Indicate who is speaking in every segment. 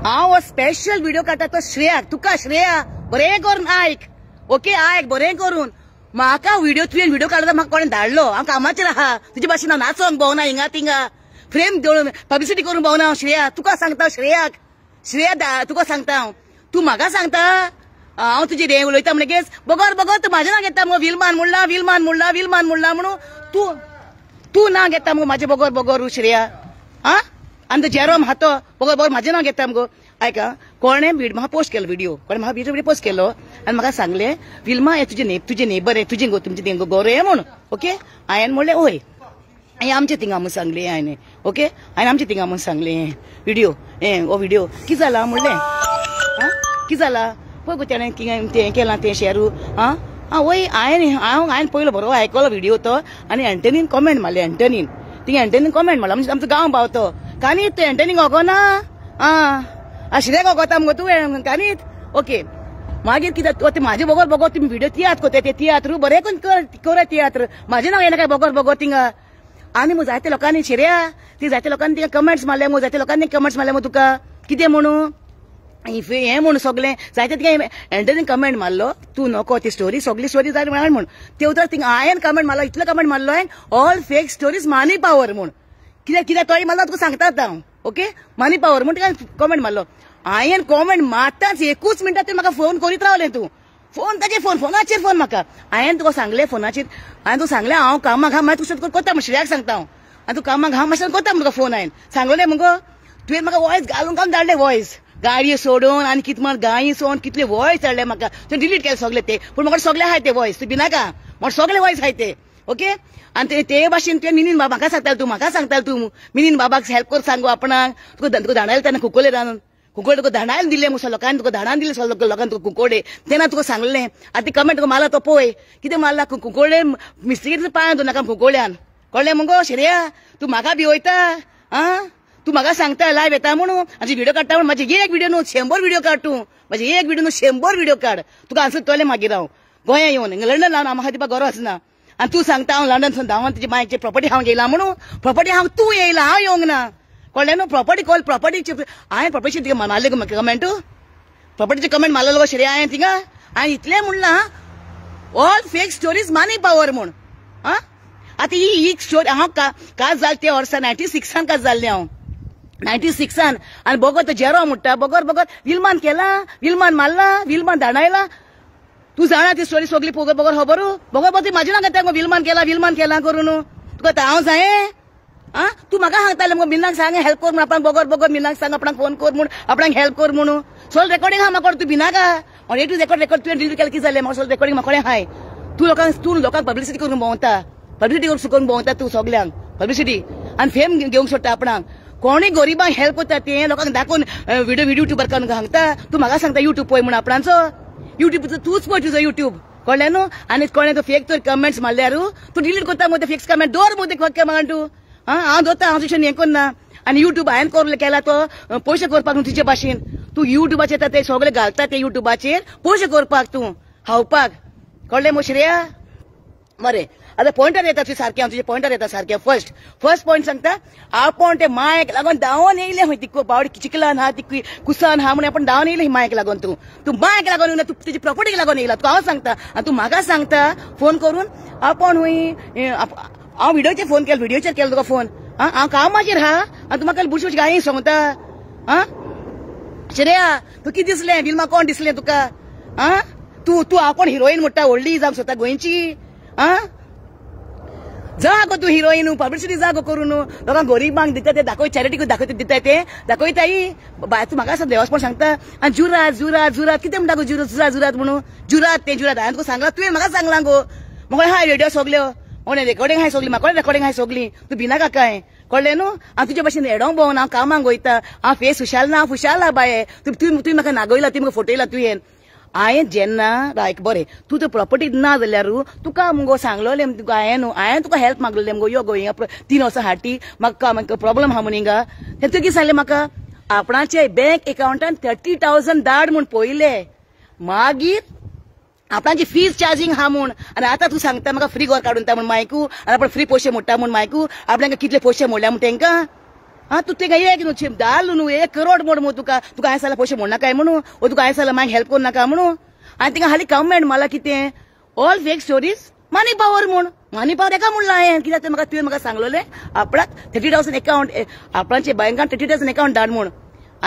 Speaker 1: हांव special video काडटा तो श्रेयाक तुका श्रेया बरें करून आयक ओके आयक बरें करून म्हाका व्हिडिओ तुवें व्हिडिओ काडटा म्हाका कोणें धाडलो हांव कामाचेर आहा तुजे भाशेन हांव नाचोंक भोंवना हिंगा तिंगा फ्रेम देवून पब्लिसिटी करून भोंवना हांव श्रेया तुका सांगता श्रेयाक श्रेया तुका सांगता हांव तूं म्हाका सांगता हांव तुजे रे उलयता म्हणगेच बगर बगर तूं म्हाजें नांव घेता मुगो विलमान म्हणला म्हणून तूं नांव घेता मुगो म्हाजें बगर बगर श्रेया हा आनी तो जेरोम हा तो बगर बगर म्हाजें नांव घेता मुगो आयका कोणें म्हाका पोस्ट केलो व्हिडिओ कोणें म्हाका व्हिडिओ पोस्ट केलो आनी म्हाका सांगलें विल्मा हे तुजे नेबर हे तुजें गो तुमचें तें गोरो हे म्हूण ओके हांवें म्हणलें ओय हांवें आमचें थिंगा म्हूण सांगलें हांवें ओके हांवें आमचें थिंगा म्हूण सांगलें व्हिडिओ हो व्हिडिओ कितें जाला म्हणलें हा कितें जाला पळय गो तेणें तें केलां तें शेरू हा वय हांवें पयलो बरो आयकलो व्हिडिओ तो आनी एंटनीन कॉमेंट मारलें एंटनीन थिंगा एंटनीन कॉमेंट मारला म्हणजे आमचो गांव पावतो कानीत तो एंटनीन ओगोना आशिल्लें ओगोता मुगो तूं कानीत ओके मागीर कितें म्हाजें बगर बगर तुमी व्हिडिओ तियात्र कोते ते तियात्र बरें करून कर तियात्र म्हाजें नांव येना काय बगर बगर थिंगा आनी मग जायते लोकांनी शिर्या ती जायते लोकांनी तिका कमेंट्स मारले मग जायते लोकांनी कमेंट्स मारले मग तुका कितें म्हणून हे म्हणून सगळें जायते तिका एंटरटेन कमेंट मारलो तूं नको ती स्टोरी सगळी स्टोरी जाय म्हण तेवतर थिंगा हांवें कमेंट मारलो इतलो कमेंट मारलो हांवें ऑल फेक स्टोरीज मनी पावर म्हूण कित्याक कित्याक तो मारलो तुका सांगतात हांव ओके मनी पावर म्हूण तिका कमेंट मारलो हांवें कमेंट मारताच 21 मिनटां तुवें म्हाका फोन करीत रावलें तूं फोनाचेर फोन म्हाका हांवें तुका सांगलें फोनाचेर हांवें तुका सांगलें हांव कामाक हा मागीर तुका कोता म्हण श्रेयाक सांगता हांव आनी तूं कामाक हा मातशें कोता तुका फोन हांवें सांगलें मुगो तुवें म्हाका वॉयस घालून घालून धाडलें वॉयस गाडयो सोडून आनी कितें म्हण गायी सोडून कितले वॉयस धाडले म्हाका तुवें डिलीट केले सगळे ते पूण म्हाका सगळे आहाय ते वॉयस तूं भिनाका म्हाका सगळे वॉयस आहाय ते ओके आनी ते भाशेन तुवें मिनीन बाबा म्हाका सांगताल तूं मिनीन बाबाक हेल्प कर सांगू आपणाक तुका धाडायला तेन्ना कुकोले रांदून कुकोडे तुका धाडायला दिले मुसो लोकांनी तुका धाडान दिले लोकांनी तुका कुकोडे तेन्ना तुका सांगलें आतां ती कमेंट तुका मारला तो पळय कितें मारला कुकोडे मिस्टेक पांय दो नाका कुकोड्यान कळ्ळें मुगो श्रेया तूं म्हाका भिवयता आं तूं म्हाका सांगता लायव्ह येता म्हणून आनी व्हिडिओ काडटा म्हणून म्हाजे एक व्हिडिओ न्हू 100 व्हिडिओ काड तूं म्हाजे एक व्हिडिओ न्हू 100 व्हिडिओ काड तुका आन्सर तोले मागीर हांव गोंया येवन लंडन लावन म्हाका दिवपाक गरज ना आनी तूं सांगता हांव लंडनसून धांवन तुजे मायचे प्रॉपर्टी हांव येयला म्हणून प्रॉपर्टी हांव तूं येयला हांव येवंक ना कळ्ळें न्हू प्रॉपर्टी हांवें प्रॉपर्टी तिका मारले गो कमेंट प्रॉपर्टीचे कमेंट मारलो गो श्रेया हांवें थिंगा हांवें इतलें म्हणलां ऑल फेक स्टोरीज मनी पावर म्हूण आं आतां ही स्टोरी हांव काज जालें ते वर्सा 96 काज जाल्लें हांव 96 आनी बगर तो जेरो म्हणटा बगर बगर विलमान केला विलमान मारला विलमान धाडायला तूं जाणा ती स्टोरी सगळी बगर बगर खबर बगर बगर ती म्हाजे नांव घेता विलमान केला करून तुका हांव जाये आं तूं म्हाका सांगतालें मगो मिनाक सांग हेल्प कर म्हूण आपणाक बगर बगर मिनाक सांग आपणाक फोन कर म्हूण आपणाक हेल्प कर म्हणून सगळें रेकॉर्डिंग आहा म्हाका तूं भिनाका ए टू रेकॉर्ड तुवें डिलीट केलें कितें जालें म्हाका सगळें रेकॉर्डिंग म्हाका हाय तूं लोकांक पब्लिसिटी करून भोंवता करून भोंवता तूं सगळ्यांक पब्लिसिटी आनी फेम घेवंक सोदता आपणाक कोणी गरीबांक हेल्प करता ते लोकांक दाखोवन व्हिडिओ युट्यूबर करून सांगता तूं म्हाका सांगता युट्यूब पळय म्हूण आपणाचो युट्यूब तूंच पळय तुजो युट्यूब कळ्ळें न्हू आनी कोणें तो फेक तर कमेंट्स मारल्यार तूं डिलीट करता मग फेक कमेंट दवर मग ते म्हाका तूं हांव दोता हांव तशें हें करना आनी युट्यूब हांवें केला तो पयशे करपाक न्हू तुजे भाशेन तूं युट्यूबाचेर ते सगळे घालता ते युट्यूबाचेर पयशे करपाक तूं खावपाक कळ्ळें मग श्रेया बरें आतां पॉयंटार येता तुजें सारकें हांव तुजें पॉयंटार येता सारकें फर्स्ट पॉयंट सांगता आपण ते मायक लागून धांवन येयलें खंय ती बावडी चिकलान हा ती कुसान हा म्हणून आपण धांवन येयलें मायक लागून तूं मायक लागून येयला तूं तुजी प्रॉपर्टीक लागून येयला तुका हांव सांगता आनी तूं म्हाका सांगता फोन करून आपण हूंय हांव व्हिडिओचेर केलो तुका फोन हांव कामाचेर हा आनी तूं म्हाका बुरशी गायी सांगता आं श्रेया तूं कितें दिसलें विल्मा कोण दिसलें तुका आं तूं आपण हिरोईन म्हणटा व्हडली जावंक सोदता गोंयची आं जा गो तूं हिरोईन पब्लिसिटी जा गो करून लोकांक गरीबांक दिता ते दाखय चॅरिटीक दाखयता दिता ते दाखयताय तूं म्हाका असं देवासपण सांगता आनी जुरात कितें म्हणटा गो जुरात म्हणून जुरात हांवें तुका सांगला तुवें म्हाका सांगला गो म्हाका हाय रेडिओ सगल्यो म्हणे रेकॉर्डिंग हाय सगळी म्हाका रेकॉर्डिंग हाय सगळी तूं भिनाका काय कळ्ळें न्हू हांव तुजे भाशेन एडोंक भोंवन हांव कामाक वयता हांव फेस हुशाल ना फुशाल ना बाये तुवें म्हाका नागयला ती म्हाका फटयला तुवें हांवें जेन्ना रायक बरें तूं तो प्रॉपर्टी ना जाल्यार तुका मुगो सांगलोलें तुका हांवें तुका हेल्प मागलेलें मुगो यो गो हिंगा 3 वर्सां हाटी म्हाका प्रॉब्लम हा म्हूण हिंगा तें तुवें कितें सांगलें म्हाका आपणाचे बँक अकाउंटान 30,000 धाड म्हूण पयलें मागीर आपणाची फीज चार्जिंग हा म्हूण आनी आतां तूं सांगता म्हाका फ्री घर काडून ता म्हूण मायकू आनी आपण फ्री पयशे मोडटा म्हूण मायकू आपल्याक कितले पयशे मोडल्या म्हूण तांकां हा तू तेका एक न्हू धाल न्हू 1 करोड मोड मग तुका हांवें सांगला पयशे मोड नाका म्हणून तुका हांवें सांगला मागीर हेल्प करू नाका म्हणून आनी तिका हाली कमेंट मला कितें ऑल फेक स्टोरीज मनी पावर म्हूण मनी पावर एका म्हणला हांवें कित्याक तुवें म्हाका सांगलोलें आपणाक 30,000 अकाउंट आपणाचे बँकान 30,000 अकाउंट धाड म्हूण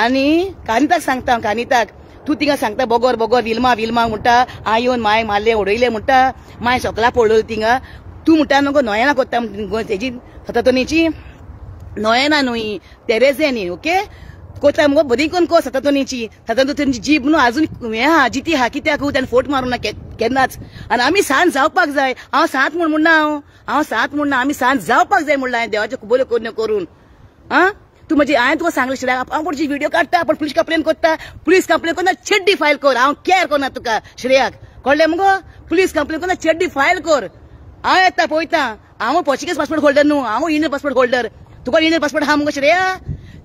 Speaker 1: आनी कानिताक सांगता कानिताक तू तिका सांगता बोगोर विल्मा म्हणटा हांव येवन माय मारले उडयले म्हणटा माय सगळा पडलो तिंगा तू म्हणटा न्हू गो नोयना कोत्ता तेजी सततोनीची नोयना न्हू तेरेझेनी ओके कोता मगो बरी कोण को सततोनीची सततोनीची जीब न्हू अजून हें हा जिती हा कित्याक त्यान फोट मारूं ना केन्नाच आनी आमी सांज जावपाक जाय हांव सात म्हणना हांव सात म्हणना आमी सांज जावपाक जाय म्हणला हांवें देवाच्यो कुबल्यो करून हा तू म्हणजे हांवें तुका सांगलें शिल्या हांव पडची व्हिडिओ काडटा पण पुलीस कंप्लेन करता पुलीस कंप्लेन करना चेड्डी फायल कर हांव केअर करना तुका श्रेयाक कळ्ळें मगो पुलीस कंप्लेन करना चेड्डी फायल कर हांव येता पळयता हांव पोर्चुगीज पासपोर्ट होल्डर न्हू हांव इंडियन पासपोर्ट होल्डर तुका इंडियन पासपोर्ट हा मगो श्रेया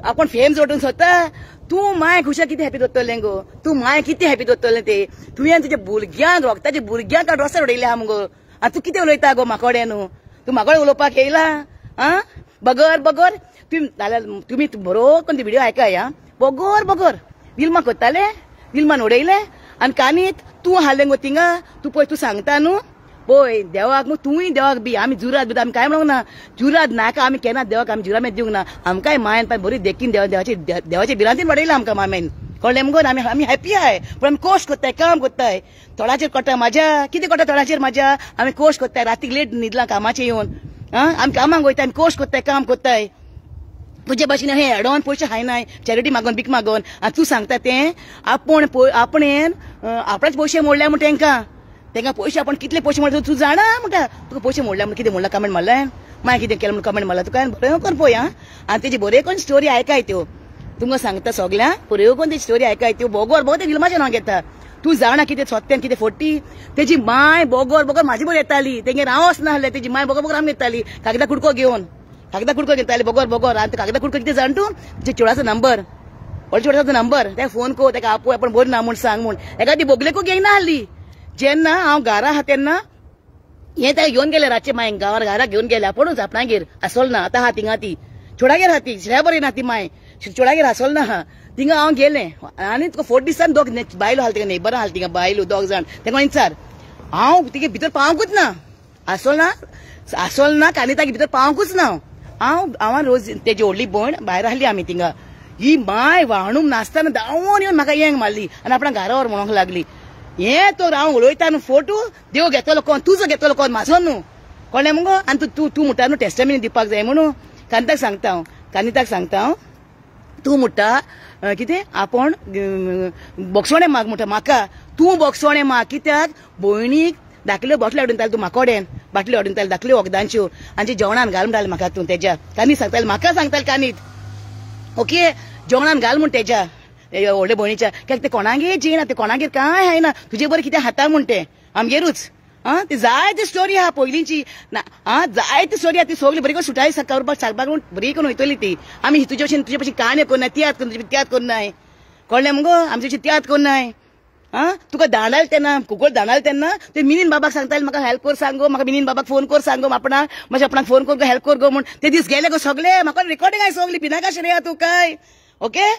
Speaker 1: आपण फेम जोडून सोदता तू माय खुशा कितें हॅपी दवरतलें गो तू माय कितें हॅपी दवरतलें ते तुवें तुज्या भुरग्यांक रोगताच्या भुरग्यांक रस्त्यार उडयले हा मगो आतां तूं कितें उलयता गो म्हाकोडे न्हू तू म्हाकोडे उलोवपाक येयला आ बगर तुम्ही बरो कोण व्हिडिओ आयकाय हा बगर विल्मा कोत्ताले विल्मान उडयले आनी कानीत तूं हाडलें गो थिंगा तू पळय तू सांगता न्हू पळय देवाक मग तूंय देवाक बी आमी जुराद आमी काय म्हणूंक ना जुराद नाका आमी केन्ना देवाक आमी जुरामेद दिवंक ना आमकांय मायन पाय बरी देखीन देवाचे बिरांतीन वाडयला आमकां मामेन कळ्ळें मगो आमी हॅपी आहाय पण आमी कोश कोत्ताय काम कोत्ताय थोडाचेर कोटा म्हाज्या कितें कोटा थोडाचेर म्हाज्या आमी कोश कोत्ताय रातीक लेट न्हिदला कामाचेर येवन आमी कामाक वयताय आमी कोश कोत्ताय काम कोत्ताय तुजे भाशेन हे एडवान्स पयशे हायनाय चॅरिटी मागोन बीक मागोन आनी तूं सांगता तें आपणेन आपणाच पयशे मोडल्या म्हण तेंका पयशे आपण कितले पयशे मोडले तूं जाणा म्हणटा तुका पयशे मोडल्या म्हण कितें मोडला कमेंट मारला मागीर कितें केलें म्हण कमेंट मारला तुका बरें कर पळय आनी तेजी बरे कोण स्टोरी आयकाय त्यो तुमकां सांगता सगळ्यांक बऱ्यो कोण तेजी स्टोरी आयकाय त्यो बोगोर ते विल्माचें नांव घेता तूं जाणा कितें सोत्त्यान कितें फोट्टी तेजी माय बोगोर म्हाजी बरी येताली तेंगेर हांव वचनासलें तेजी माय बोगोर आमी येताली कागदा कुडको घेताली बोगोर आनी कागदा कुडको कितें जाण तूं तेजे चेडवाचो नंबर चेडवाचो नंबर तेका फोन कर तेका आपोय आपण बरी ना म्हूण सांग म्हूण एका ती बोगलेकू घेयना हाली जेन्ना हांव घरा आहा तेन्ना हे तेका घेवन गेले रातचे माय गांवार घरा घेवन गेले आपुणूच आपणागेर आसोल ना आतां हा थिंगा ती चोडागेर हा ती शिल्या बरी ना ती माय चोडागेर आसोल ना हा थिंगा हांव गेलें आनी तुका 4 दिसान दोग बायलो हाल तिका नेबर हाल थिंगा बायलो दोग जाण तेका विचार हांव तिगे भितर पावंकूच ना आसोल ना कानितागे भितर पावंकूच ना हांव रोज तेजी व्हडली भयण भायर आहली आमी थिंगा ही माय वाहणूक नासतना धांवून येवन म्हाका येंग मारली आनी आपणा घरा व्हर म्हणूंक लागली हे तर हांव उलयता न्हू फोटो देव घेतलो कोण तुजो घेतलो कोण म्हाजो न्हू कळ्ळें मगो आनी तूं म्हणटा न्हू टेस्टामेंट दिवपाक जाय म्हणून कानिताक सांगता हांव तूं म्हणटा कितें आपण बोक्सोणें माग म्हणटा म्हाका तूं बोक्सोणें माग कित्याक भयणीक धाकल्यो बॉटली हाडून दिताल्यो तूं म्हाकोडेन बाटल्यो हाडून दिताल्यो धाकल्यो वखदांच्यो आनी जेवणान घाल म्हणटालें म्हाका तूं तेज्या कानीत सांगतालें म्हाका सांगतालें कानीत ओके जेवणान घाल म्हूण तेज्या व्हडले भयणीच्या कित्याक ते कोणागेर जेयना ते कोणागेर कांय हायना तुजे बरें कितें खाता म्हूण ते आमगेरूच ती जायती स्टोरी आहा पयलींची जायती स्टोरी आहा ती सगळी बरी करून सुटाय करपाक सांगपाक बरी करून वयतली ती आमी तुजे भशेन काणयो करनाय तियात करना त्यात करनाय कळ्ळें मगो आमचे भशेन त्यात करनाय तुका धाडाल तेन्ना कुकळ धाडाल तेन्ना ते मिनीन बाबाक सांगताले म्हाका हेल्प कर सांगो म्हाका मिनीन बाबाक फोन कर सांगो म्हाज्या आपणाक फोन कर गो हेल्प कर गो म्हूण ते दीस गेले गो सगळे म्हाका रिकॉर्डिंग आय सगळी पिनाका श्रेया तूं काय ओके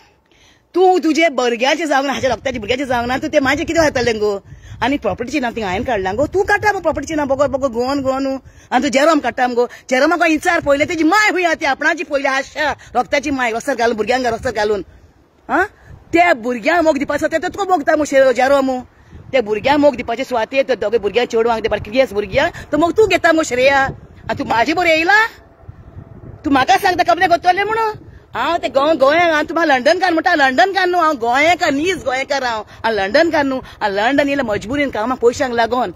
Speaker 1: तूं तुजे भुरग्याचे जावंक ना हाच्या रक्ताचे भुरग्याचे जावंक ना तू ते माझे कितें जातालें गो आनी प्रॉपर्टीची नांव थिंगा हांवें काडलां गो तूं काडटा मगो प्रॉपर्टीची नांव बोगो गोवन आनी तूं जेरोम काडटा मगो जेरोमाक विचार पयले तेजी माय हुंय ती आपणाची पयली आशा रक्ताची माय रस्त्यार घालून भुरग्यांक रस्त्यार घालून त्या भुरग्यांक मोग दिवपाचो ते तुका मोगता मगो जेरोम त्या भुरग्यांक मोग दिवपाचे सुवातेर दोगे भुरग्यांक चेडवांक ते बारकेस भुरग्यांक तो मोग तूं घेता मगो श्रेया आनी तूं म्हाजी बरी येयला तूं म्हाका सांगता कपडे करतले म्हणून हांव ते गोंयांक हांव तुम्हाला लंडनकार म्हणटा लंडनकार न्हू हांव गोंयकार नीज गोंयकार हांव लंडनकार न्हू हांव लंडन येयला मजबुरीन कामाक पयशांक लागोन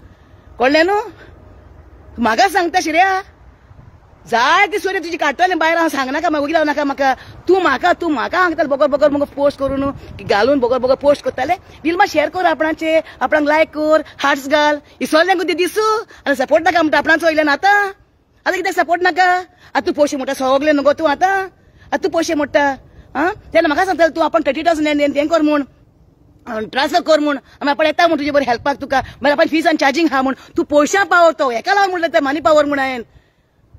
Speaker 1: कळ्ळें न्हू म्हाका सांगता श्रेया जाय ती सोरी तुजी काडटलें भायर हांव सांगनाका म्हाका वगील नाका म्हाका तूं म्हाका सांगतालें बोगोर मगो पोस्ट करून घालून बोगोर पोस्ट करतालें विल्मा शेअर कर आपणाचे आपणाक लायक कर हार्ट्स घाल इसोल्लें गो दिसू आनी सपोर्ट नाका म्हणटा आपणाचो वयल्यान आतां कित्याक सपोर्ट नाका आतां तूं पयशे म्हणटा सगलें न्हू तूं आतां तूं पयशे मोडटा तेन्ना म्हाका सांगतालें तूं आपण 30,000 हें कर म्हूण ट्रान्सफर कर म्हूण आमी आपण येता म्हूण तुजे बरें हेल्पाक तुका मागीर आपण फीज आनी चार्जींग हा म्हूण तूं पयशां पावर तो हेका लाव म्हणलें तें मनी पावर म्हूण हांवें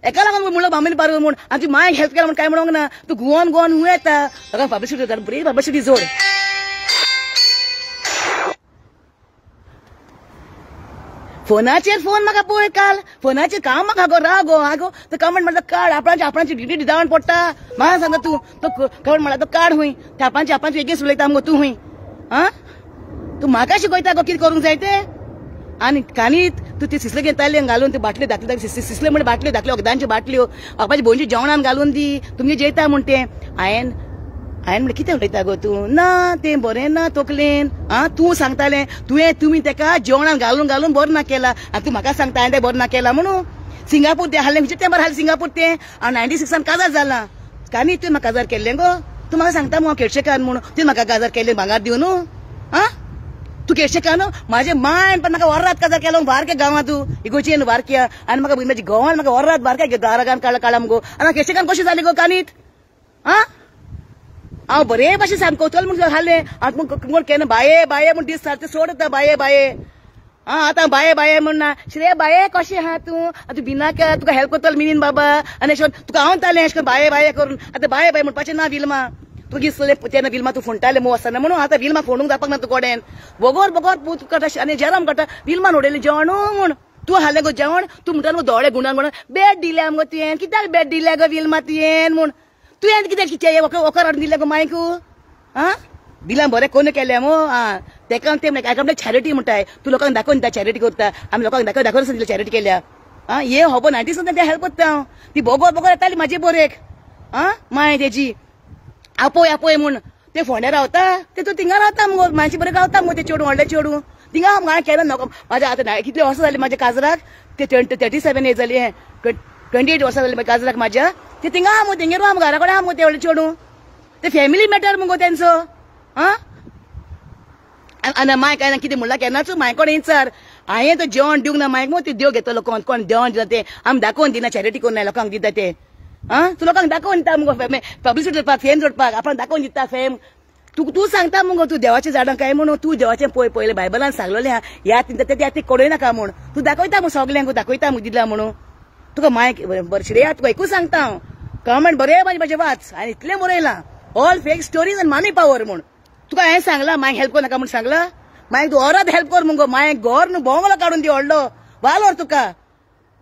Speaker 1: एका लागून म्हणलं मामीन पार म्हूण आमची माय हेल्प केला म्हण काय म्हणूंक ना तू गोवन गोवन हूं येता ताका पब्लिसिटी जाता बरी पब्लिसिटी जोड फोनाचेर फोन म्हाका पळय काल फोनाचेर काम म्हाका गो राव गो तो कमेंट म्हणटा काड आपणाची डिटी जावन पडटा म्हाका सांगता तू तो कमेंट म्हणटा तो काड हुंय ते आपणाची एगेन्स्ट उलयता मगो तू हुंय आ तू म्हाका शिकयता गो कितें करूंक जाय तें आनी कानीत तू ती सिसले घेताले घालून ती बाटल्यो धाकल्यो सिसले म्हणजे बाटल्यो धाकल्यो वखदांच्यो बाटल्यो बापाची भोंयची जेवणान घालून दी तुमगे जेयता म्हण तें हांवें म्हणजे कितें उलयता गो तू ना तें बरें ना तकलेन आ तूं सांगतालें तुमी तेका जेवणान घालून बरें ना केला आनी तूं म्हाका सांगता हांवें तें बरें ना केला म्हणून सिंगापूर तें हाडलें खंयचे तेंपार हाडलें सिंगापूर तें हांव 96 काजार जालां कानी तुवें म्हाका काजार केल्लें गो तूं म्हाका सांगता मगो केडशेकार म्हणून तुवें म्हाका काजार केल्लें भांगार दिवन आ तू केडशेकार न्हू म्हाजे मायन पण म्हाका वरात काजार केलो बारक्या गांवांत तूं इगोचेन बारक्या आनी म्हाका म्हाज्या गांवांत म्हाका वरात बारक्या गारागान काळा मुगो आनी केडशेकार कशें जालें गो कानीत आ हांव बरे भाशेन सामकोतल म्हूण हाडलें कोण केन्ना बाये म्हूण दीस सारकें सोडता बाये आ आतां बाये म्हणना श्रेय बाये कशें आहा तूं भिनाका तुका हेल्प करतलो मिनीन बाबा आनी अशें तुका हांव तालें अशें बाये करून आतां बाये म्हणपाचें ना विल्मा तूं दिसलें तेन्ना विल्मा तूं फोणटालें मो वचना म्हणून आतां विल्मा फोणूंक जावपाक ना तूं कोडेन बोगोर पूत काडटा आनी जेराम काडटा विल्मान उडयलें जेवण म्हूण तूं हाडलें गो जेवण तूं म्हणटा गो दोळे गुणान बेड दिल्या मगो तुवें कित्याक बेड दिल्या गो विल्मा तुवें म्हूण तुवें कितें वखर हाडून दिलें गो मायक आ बिलां बरें कोन्न केलें मो आ तेका तें आपल्या चॅरिटी म्हणटाय तूं लोकांक दाखोवन दिता चॅरिटी करता आमी लोकांक दाखोवन दिल्या चॅरिटी केल्या आ हे होबो 90 तें हेल्प करता हांव ती बोगोर येताली म्हाजे बोरेक आ माय तेजी आपोय म्हूण ते फोंड्या रावता ते तूं थिंगा रावता मगो मानशी बरें रावता मगो ते चेडूं व्हडलें चेडूं थिंगा हांव केलें नको म्हाज्या आतां कितले वर्सां जालीं म्हाज्या काजराक ते 37 एज जाली 28 वर्सां जालीं म्हाज्या काजराक म्हाज्या ते थिंगा हा मगो तेंगेर आम घरा कडेन हा मगो ते व्हडलें चेडूं ते फॅमिली मॅटर मगो तेंचो आ आनी माय काय ना कितें म्हणला केन्नाच माय कडेन विचार हांवें तो जेवण दिवंक ना मायक मगो ते देव घेतलो कोण जेवण दिता ते आमी दाखोवन दिना चॅरिटी करून लोकांक दिता ते आ तूं लोकांक दाखोवन दिता मगो पब्लिसिटी जोडपाक फेम जोडपाक आपण दाखोवन दिता फेम तूं सांगता मगो तूं देवाच्या झाडां काय म्हणून तूं देवाचें पयलें बायबलान सांगलेलें हा ह्या ते कळय नाका म्हूण तूं दाखयता मगो सगल्यांक दाखयता मगो दिला म्हणून तुका मायक बरें श्रेया तुका एकूच सांगता हांव कमेंट बरें म्हाजे वाच आनी इतलें बरयलां ऑल फेक स्टोरीज आनी मनी पावर म्हूण तुका हांवें सांगलां मायक हेल्प करनाका म्हूण सांगलां मायक तूं ओरात हेल्प कर मुगो मायक घर न्हू बोंगलो काडून दी व्हडलो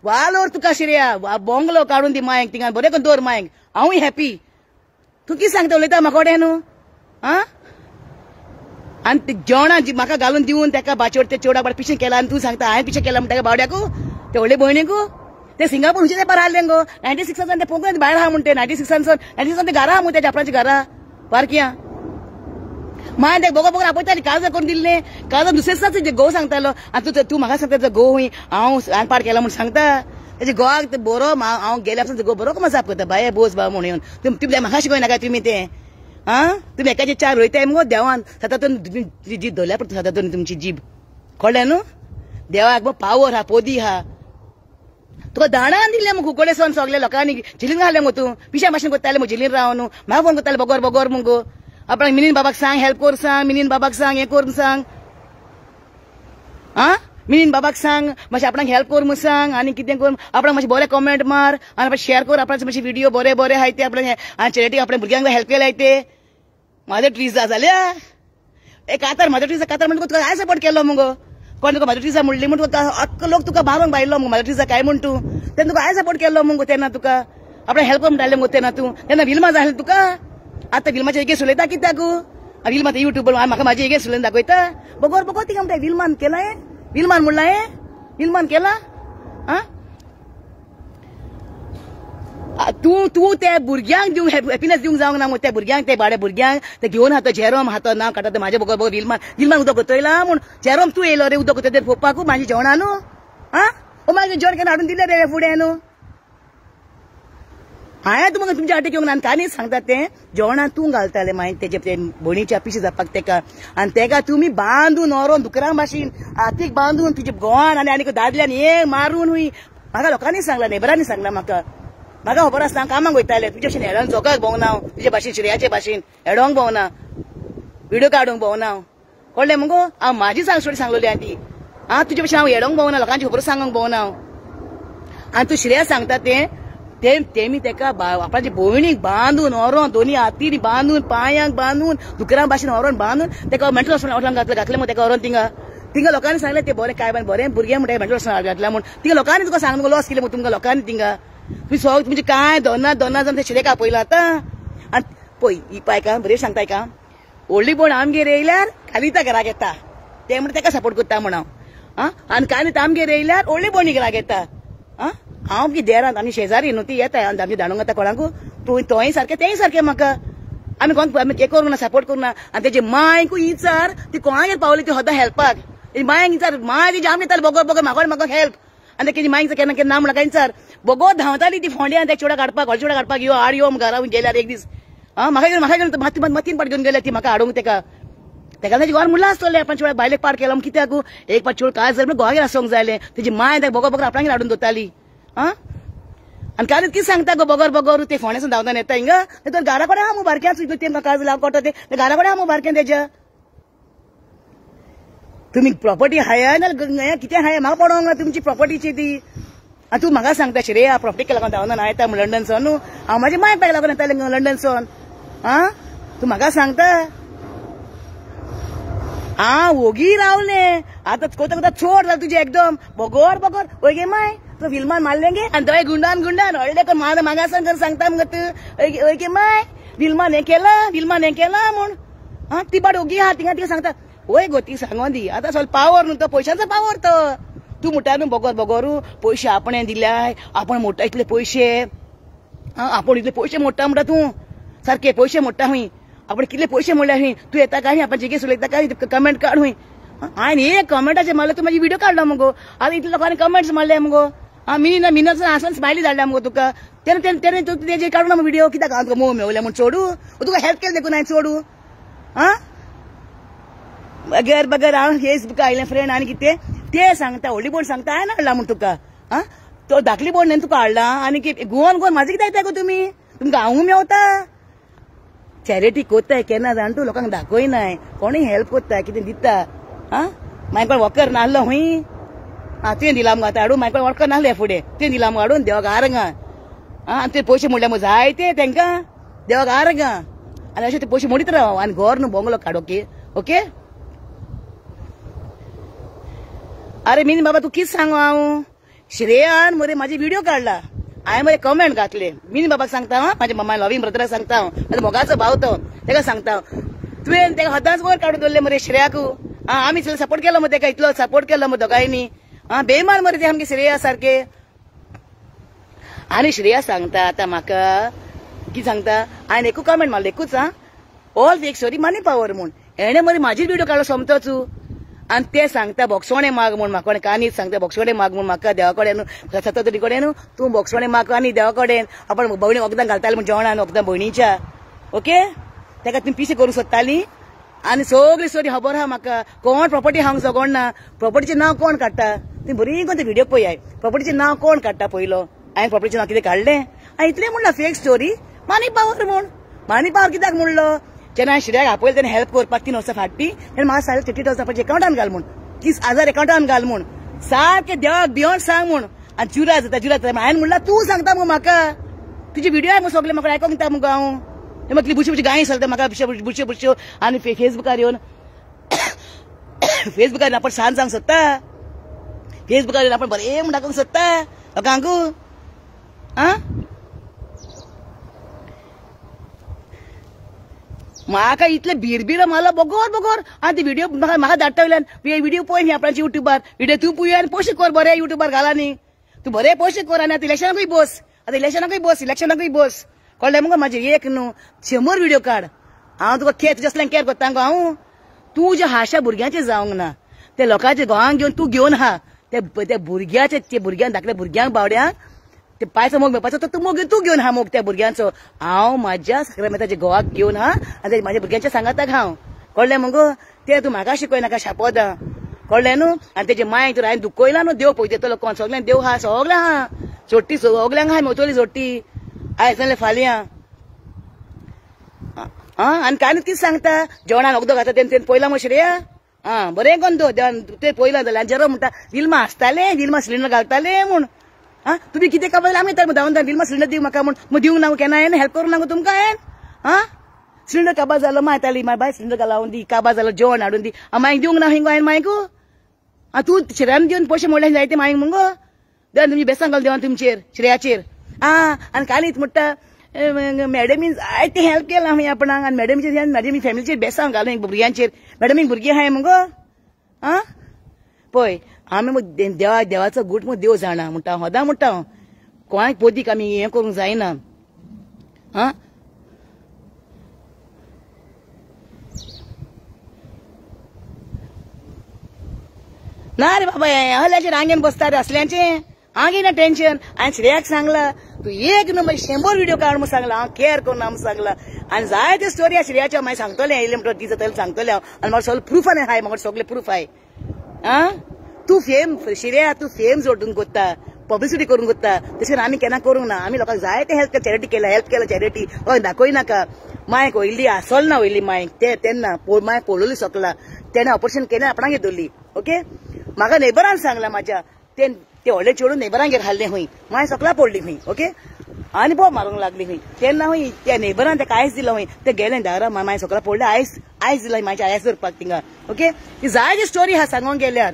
Speaker 1: वालोर तुका श्रेया बोंगलो काडून दी मायक थिंगा बरें करून दवर मायक हांवूय हॅपी तूं कितें सांगता उलयता म्हाका कडेन न्हू आ आनी ते जेवणां म्हाका घालून दिवन तेका बाचेवर ते चेवडाक बाड पिशें केला आनी तूं सांगता हांवें पिशें केला म्हण तेका बावड्याकू ते व्हडले भयणीकू ते सिंगापूर हुंचे तेंपार हाडलें गो 96 ते पोंगून भायर आहा म्हण ते 96 ते घरा आहा म्हण तेच्या आपणाची घरा पारकिया माय ते बोगोर आपयताली काळजां करून दिल्लें काळजां दुसरे दिसा घोव सांगतालो आनी तूं म्हाका सांगता घोव हुंय हांव पाड केला म्हूण सांगता तेजे घोवाक ते बरो हांव गेल्या पासून घोव बरो मजाप करता बाये बोस बा म्हणून तुमी म्हाका शिकयनाका तुमी तें आ तुमी एकाचे चार रोयताय मगो देवान सतातून जीब धरल्या पडटा सतातून तुमची जीब कळ्ळें न्हू देवाक पावर हा पोदी हा तुका दाणान दिल्लें मगो कुकडे सोन सगल्या लोकांनी झिलीन घालें मगो तूं पिशा भाशेन करताले मगो झिलीन राव न्हू म्हाका फोन करताले बोगोर मगो आपणाक मिनीन बाबाक सांग हेल्प कर सांग मिनीन बाबाक सांग हें करून सांग आ मिनीन बाबाक सांग मातशें आपणाक हेल्प कर म्हूण सांग आनी कितें कर आपणाक मातशें बरें कमेंट मार आनी मातशें शेअर कर आपणाचे मातशें व्हिडिओ बरें आहाय ते आपणाक आनी चॅरिटी आपल्या भुरग्यांक हेल्प केल्याय ते म्हाजे ट्रीजा जाल्या एक कातर म्हाजो ट्रीजा कातर म्हणटा तुका हांवें सपोर्ट केलो मगो कोण तुका म्हाजो ट्रीजा म्हणली म्हण तुका अख्खो लोक तुका मारून भायलो मगो म्हाजो ट्रीजा काय म्हण तूं तेन्ना तुका हांवें सपोर्ट केलो मगो तेन्ना तुका आपणाक हेल्प करून धाडलें मगो तेन्ना विल्मा जालें तुका आतां विल्माचे एके उलयता कित्याक विल्मा ते युट्यूबर म्हाका म्हाजे एके उलयन दाखयता बोगोर थिंगा म्हणटा विल्मान केला विल्मान म्हणला विल्मान केला आ तूं त्या भुरग्यांक दिवंक हॅपीनेस दिवंक जावंक ना त्या भुरग्यांक ते बाडे भुरग्यांक ते घेवन हातो जेरोम हातो नांव काडटा म्हाजे बोगोर विल्मान उदक गतयला म्हूण जेरोम तूं येयलो रे उदक गतय पप्पाकू म्हाजी जेवणा न्हू आ मागीर जेवण केन्ना हाडून दिलें रे फुडें न्हू हांवें तुमकां तुमच्या हाटी घेवंक ना कानी सांगता तें जेवणां तूं घालतालें मागीर तेजे भोणीच्या पिशे जावपाक तेका आनी तेका तुमी बांदून व्हरोन दुकरां भाशेन हातीक बांदून तुजे गोवान आनी दादल्यान हे मारून हुंय म्हाका लोकांनी सांगलां नेबरांनी सांगलां म्हाका खबर आसता कामाक वयताले तुजे भशेन हेडोंक जोगाक भोंवना हांव तुजे भाशेन श्रेयाचे भाशेन हेडोंक भोंवना व्हिडिओ काडूंक भोंवना हांव कळ्ळें मगो हांव म्हाजी स्टोरी सांगलोली आदी तुजे भशेन हांव हेडोंक भोंवना लोकांची खबर सांगूंक भोंवना हांव आनी तूं श्रेया सांगता तें तेमी तेका आपणाची भयणीक बांदून व्हरोन दोन्ही हातींनी बांदून पांयांक बांदून दुकरां भाशेन व्हरोन बांदून तेका मेंटल हॉस्पिटलांत घातले मग तेका व्हरोन तिंगा लोकांनी सांगले ते बरें काय बरें भुरगें म्हणटा मेंटल हॉस्पिटलांत घातला म्हूण तिंगा लोकांनी तुका सांगून लॉस केले तुमकां लोकांनी तिंगा तुम्ही सगळं तुमचे काय दोना जावन ते शिरेक आपयला आतां आनी पळय ही पाय का बरें सांगताय का व्हडली भोण आमगेर येयल्यार कालिता घराक येता ते म्हणटा तेका सपोर्ट करता म्हण हांव आनी कालिता आमगेर येयल्यार व्हडली भोणी घराक येता हांव की देरांत आमी शेजारी न्हू ती येता आनी आमचे धाडूंक येता कोणाकू तोय सारकें तेय सारकें म्हाका आमी कोण आमी हें करूं ना सपोर्ट करूं ना आनी तेजे मांयकू इचार ती कोणागेर पावली ती सदां हेल्पाक मांयक इचार मांय ती जाम येताली बोगो म्हाका हेल्प आनी तेजी मांयक केन्ना केन्ना म्हणून म्हाका इचार बोगो धांवताली ती फोंड्यान ते चेडा काडपाक व्हड चेडा काडपाक यो हाड यो घरा गेल्यार एक दीस म्हाका मतीन पाट घेवन गेल्यार ती म्हाका हाडूंक तेका ताजी गोर म्हणला आसतलें आपण चेडा बायलेक पाड केलो कित्याक एक पाट चेड काय जर गोवागेर आसोंक जालें तेजी मांय तेका बोगो आपणागेर हाडून दवरताली आनी काल कितें सांगता गो बोगोर ते फोंड्यासून धांवतान येता हिंगा तर घरा कडेन आहा मू बारक्याच तेंकां काज लाव कोटा ते घरा कडेन आहा मू बारकें तेज्या तुम्ही प्रॉपर्टी हाय ना कितें हाय म्हाका पडोंक ना तुमची प्रॉपर्टीची ती आनी तूं म्हाका सांगता श्रेया प्रॉपर्टीक लागून धांवना येता लंडनसून न्हू हांव म्हाजी मांय पायक लागून येतालें लंडनसून तूं म्हाका सांगता ओगी रावलें आतां कोता चोड जालें तुजें एकदम बोगोर ओय गे माय तूं विल्मान मारलें गे आनी थंय गुंडान व्हडलें कर म्हाका सांगता मग तूं ओय गे माय विल्मान हें केलां म्हूण ती बाट ओगी आहा तिंगा सांगता ओय गो ती सांगोन दी आतां सोल पावर न्हू तो पयशांचो पावर तो तूं म्हणटा न्हू बोगोरू पयशे आपणें दिल्याय आपण मोडटा इतले पयशे आपण इतले पयशे मोडटा म्हणटा तूं सारके पयशे मोडटा हूंय आपण कितले पयशे मोडल्या हूंय तूं येता काय आपण जेके उलयता काय कमेंट काड हूंय हांवें एक कमेंटाचेर मारलें तूं म्हाजी व्हिडिओ काडला मुगो आतां इतले लोकांनी कमेंट्स मारले मुगो मिनरसून आसन स्मायली धाडल्या मुगो तुका तेन्ना तूं तेजेर काडूं ना व्हिडिओ कित्याक मोव मेवल्या म्हूण सोडू तुका हेल्प केलें देखून हांवें सोडू बगर हांव फेसबुक आयलें फ्रेंड आनी कितें ते सांगता व्हडली बोण सांगता हांवें हाडला म्हूण तुका तो धाकली बोण न्हू तुका हाडला आनी गोवन म्हाजें कितें येता गो तुमी तुमकां हांवूय मेवता चॅरिटी कोत्ताय केन्ना जाण तूं लोकांक दाखयनाय कोणूय हेल्प कोत्ता कितें दिता मागीर वॉकर नासलो हूंय तुवें दिला मुगो आतां हाडून मागीर वॉकर नासलो हे फुडें तुवें दिला मुगो हाडून देवाक आरंगा आनी ते पयशे मोडल्या मुगो जाय ते तांकां देवाक आरंगा आनी अशें ते पयशे मोडीत राव आनी घर न्हू बोंगलो काड ओके अरे मिनी बाबा तू किस सांगू हांव श्रेयान मरे म्हाजे व्हिडिओ काडला हांवें मरे कमेंट घातले मिनी बाबाक सांगता म्हाज्या मम्मा लविंग ब्रदराक सांगता म्हाजो मोगाचो भाव तो तेका सांगता तुवें तेका हदांच वर काडून दवरले मरे श्रेयाक आमी सपोर्ट केलो मरे तेका इतलो सपोर्ट केलो मरे दोगांयनी बेमान मरे ते आमगे श्रेया सारके आनी श्रेया सांगता आतां म्हाका कितें सांगता हांवें एकूच कमेंट मारलो एकूच ऑल फेक स्टोरी मनी पावर म्हूण हेणे मरे म्हाजीच व्हिडिओ काडलो सोमतोच आनी ते सांगता बोक्सोणे माग म्हूण म्हाका कानी सांगता बोक्सोणे माग म्हूण म्हाका देवा कडेन सततरी कडेन तूं बोक्सोणे माग आनी देवा कडेन आपण भयणी वखदां घालताली म्हण जेवणान वखदां भयणीच्या ओके तेका तुमी पिशे करूंक सोदताली आनी सगळी स्टोरी खबर आहा म्हाका कोण प्रॉपर्टी हांव जगोण ना प्रॉपर्टीचें नांव कोण काडटा तुमी बरी कोण ते व्हिडिओ पळयाय प्रॉपर्टीचें नांव कोण काडटा पयलो हांवें प्रॉपर्टीचें नांव कितें काडलें हांवें इतलें म्हणलां फेक स्टोरी मनी पावर म्हूण मनी पावर कित्याक म्हणलो जेन्ना श्रेयाक आपयलें तेन्ना हेल्प करपाक 3 वर्सां फाटली तेन्ना म्हाका सांगलें 30,000 पयशे अकाउंटान घाल म्हूण 30,000 अकाउंटान घाल म्हूण सारकें देवाक भियोन सांग म्हूण आनी जुरा जाता हांवें म्हणलां तूं सांगता मुगो म्हाका तुजे व्हिडिओ आय मुगो सगळे म्हाका आयकोंक दिता मुगो हांव ते म्हाका बुरशी गाय चलता म्हाका बुरश्यो आनी फेसबुकार येवन फेसबुकार आपण सांग सांग सोदता फेसबुकार येवन आपण बरें म्हूण दाखोवंक सोदता लोकांकू म्हाका इतले भिरभिर मारलो बोगोर आनी ती व्हिडिओ म्हाका धाडटा वयल्यान व्हिडिओ पळय आपणाची युट्यूबार व्हिडिओ तूं पळय आनी पयशे कर बरें युट्यूबार घाल आनी तूं बरें पयशे कर आनी आतां इलेक्शनाकूय बस इलेक्शनाकूय बस कळ्ळें मुगो म्हाजें एक न्हू 100 व्हिडिओ काड हांव तुका तुज्या असल्यान केअर करता गो हांव तूं ज्या हाशा भुरग्यांचें जावंक ना ते लोकांचे गोवांक घेवन तूं घेवन हा ते भुरग्यां धाकल्या भुरग्यांक बावड्यांक ते पायचो मोग मेळपाचो तो तूं घेवन हा मोग त्या भुरग्यांचो हांव म्हाज्या साखरमेताच्या घोवाक घेवन हा आनी म्हाज्या भुरग्यांच्या सांगाताक हांव कळ्ळें मुगो ते तूं म्हाका शिकयनाका शापोदां कळ्ळें न्हू आनी तेजे मांयक तर हांवें दुखयला न्हू देव पळयतलो कोण सगळ्यांक देव हा सगळ्यां हा जोडटी सगळ्यांक हा मेवतली जोडटी आयज नाल्यार फाल्यां आनी कांयच कितें सांगता जेवणाक वखदो घाता तेन्ना पयला मग श्रेया बरें कोन्न दो देवान ते पयला जाल्यार जरो म्हणटा विल्मा आसताले विल्मा सिलिंडर घालताले म्हूण हा तुम्ही किती काबायला आम्ही तर धांवन बिल सिलिंडर दिवं म्हाका म्हण मग दिवंक ना केन्ना हेल्प करूंक ना तुमकां हा सिलिंडर काबार जालो मायताली माय बाय सिलिंडर लावून दी काबार जालो जेवण हाडून दी मागीर दिवंक ना हिंगो हांवें मागीर तू शिऱ्यान दिवन पयशे मोडले जायते मागीर मुगो देवान तुमची बेसांग घाल देवान तुमचेर श्रेयाचेर आनी कालीच म्हणटा मॅडमी जायते हेल्प केला हांवें आपणाक आनी मॅडमी फॅमिलीचेर बेसांग घालून भुरग्यांचेर मॅडमीक भुरगीं आहाय मुगो पळय आमी देवाचो गूट मग देव जाणा म्हणटा होदा म्हणटा कोणाक पोदीक आमी हें करूंक जायना ना रे बाबा हल्याचे रांगेन बसता रे असल्याचे हांव घेना टेन्शन हांवें श्रेयाक सांगला तू एक नंबर 100 व्हिडिओ काड म्हणून सांगला हांव केअर करून म्हणून सांगला आनी जायत्यो स्टोरी श्रेयाच्यो मागीर सांगतलें येयले म्हणटो ती जातलें सांगतलें हांव आनी म्हाका सगळें प्रूफ आहाय म्हाका सगळें प्रूफ आहाय तू फेम श्रेया तू फेम जोडून कोत्ता पब्लिसिटी करून कोत्ता तशें आमी केन्ना करूंक ना आमी लोकांक जायते हेल्प चॅरिटी केला हेल्प केला चॅरिटी हय दाखोय नाका मायक वयली आसोल ना वयली मायक तेन्ना मायक पळोवली सकला तेणें ऑपरेशन केलें आपणाक घेतली ओके म्हाका नेबरान सांगला म्हाज्या ते व्हडले चेडून नेबरांगेर हाडलें खंय माय सकला पडली खंय ओके आनी बोब मारूंक लागली खंय तेन्ना खंय त्या नेबरान ताका आयस दिलो खंय ते गेले दारा माय सकला पडले आयस दिला म्हाज्या आयस धरपाक थिंगा ओके ती जायती स्टोरी आहा सांगोंक गेल्यार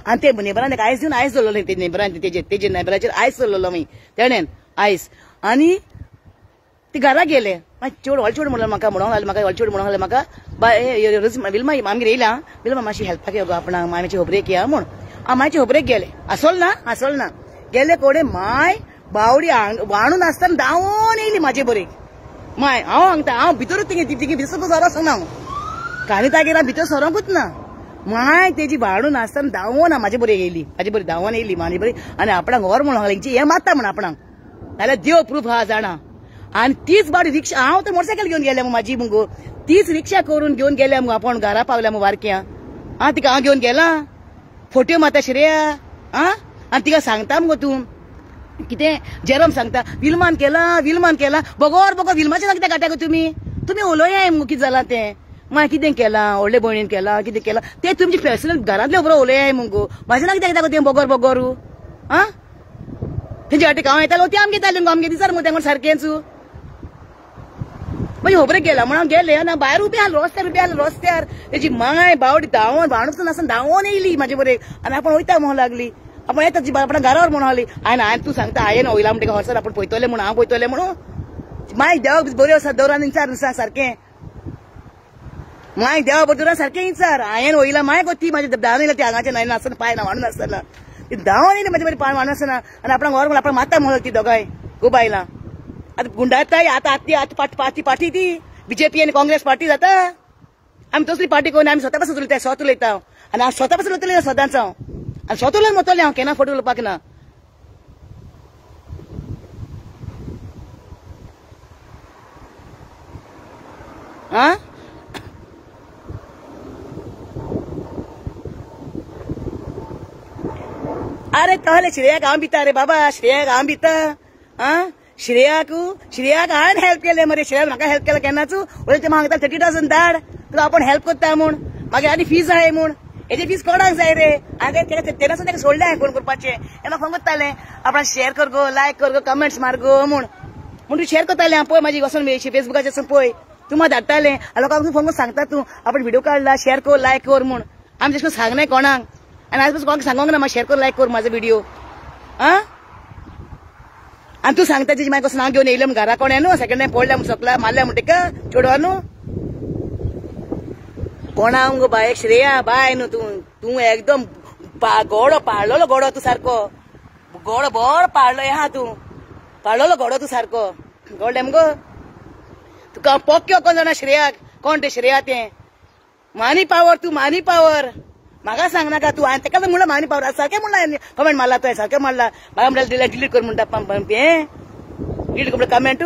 Speaker 1: आनी ते नेबरान ताका आयस दिवन आयस दवरलो ते नेबरान तेजे नेबराचेर आयस दवरलो खंय तेणेन आयस आनी ती घरा गेले चेड व्हड चेड म्हणून म्हाका म्हणूंक लागलें म्हाका व्हड चेड म्हणूंक लागलें म्हाका विल्मा आमगेर येयला विल्मा मातशी हेल्पाक यो गो आपणाक मायची होबरेक या म्हूण मायची होबरेक गेले आसोल ना गेले कोडे माय बावडी वाणून आसतना धांवून येयली म्हाजे बरेक माय हांव सांगता हांव भितरूच तिगे भितर सरोंक ना हांव काणी तागेर हांव भितर सरोंकूच ना माय तेजी वाणून आसतना धांवून म्हाजे बरेक येयली म्हाजे बरी धांवून येयली म्हाजे बरी आनी आपणाक व्हर म्हणूंक लागली हें मात्ता म्हण आपणाक नाल्यार देव प्रूफ आहा जाणा आनी तीच बावडी रिक्षा हांव तर मोटरसायकल घेवन गेले म्हाजी मुगो तीच रिक्षा करून घेवन गेल्या मुगो आपण घरा पावल्या मुगो वारक्या तिका हांव घेवन गेला फोटो माता श्रेया आनी तिका सांगता मुगो तूं कितें जेरोम सांगता विल्मान केला बगोर विल्माचें ना कितें काट्या गो तुमी उलोवया मुगो कितें जालां तें मागीर कितें केलां व्हडले भयणीन केलां कितें केलां तें तुमची पर्सनल घरांतले खबर उलोवया मुगो म्हाजें ना कितें कित्याक तें बगोरू तेंचे वाटेक हांव येतालो ती आमगे येताली आमगे दिसार मुगो तेंगोन सारकेंच मागीर होबरेक गेला म्हणून गेले आनी भायर उबे आसलो रस्त्यार तेजी माय बावडी धांवून भाणूच नासतना धांवून येयली म्हाजे बरेक आनी आपण वयता म्हणून लागली आपण येता आपणा घरावर म्हणून लागली हांवें तूं सांगता हांवें वयला म्हणटा हॉर्सार आपण पळयतले म्हणून हांव पळयतलें म्हणून माय देवा बऱ्यो आसा दवरान विचार सारकें माय देवा बद्दल सारकें विचार हांवें वयला माय गो ती म्हाजे धांवन येयला ती हांगाचे न्हय नासतना पांय वाणून आसतना ती धांवन येयली म्हाजे बरी पांय वाणून आसतना आनी आपणाक व्हर म्हणून आपण माता म्हणून ती दोगांय गो बायलां आतां गुंडायताय आतां पार्टी ती बीजेपी आनी काँग्रेस पार्टी जाता आमी तसली पार्टी करून आमी स्वता पासून उलयता स्वता उलयता आनी हांव स्वता पासून उलयतलें सदांच हांव आनी स्वता उलोवन वतलें हांव केन्ना फोटो उलोवपाक ना अरे कहले श्रेयाक हांव भिता रे बाबा श्रेयाक हांव भिता श्रेयाक हांवें हेल्प केलें मरे श्रेयाक म्हाका हेल्प केला केन्नाच उलयता म्हाका 30,000 धाड तुका आपण हेल्प करता म्हूण मागीर आनी फीज आहाय म्हूण हेजी फीज कोणाक जाय रे हांवें तेन्नासून ताका सोडलें हांवें फोन करपाचें हें म्हाका फोन करतालें आपण शेअर कर गो लायक कर गो कमेंट्स मार गो म्हूण तूं शेअर करतालें हांव पळय म्हाजी वचून फेसबुकाचेर वचून पळय तूं म्हाका धाडटालें लोकांक फोन करून सांगता तूं आपण व्हिडिओ काडला शेअर कर लायक कर म्हूण आमी तशें सांगनाय कोणाक आनी आज पासून कोणाक सांगोंक ना म्हाका शेअर कर लायक कर म्हाजो व्हिडिओ आनी तूं सांगता तेजी मागीर कसं हांव घेवन येयलें घरा कोणें न्हू सेकंड टायम पडल्या म्हूण सकला मारल्या म्हणटा का चेडवा न्हू कोणा गो बाय श्रेया बाय न्हू तूं एकदम गोडो पाळलोलो गोडो तूं सारको गोडो बरो पाळलो आहा तूं पाळलोलो गोडो तूं सारको गोडले मुगो तुका पोक्यो कोण जाणा श्रेयाक कोण ते श्रेया तें मानी पावर तूं मानी पावर म्हाका सांगनाका तूं हांवें ताका म्हणला मानी पावर सारकें म्हणला कमेंट मारला तुवें सारकें मारला म्हाका म्हणटा डिलीट कर म्हणटा हें डिलीट कर कमेंट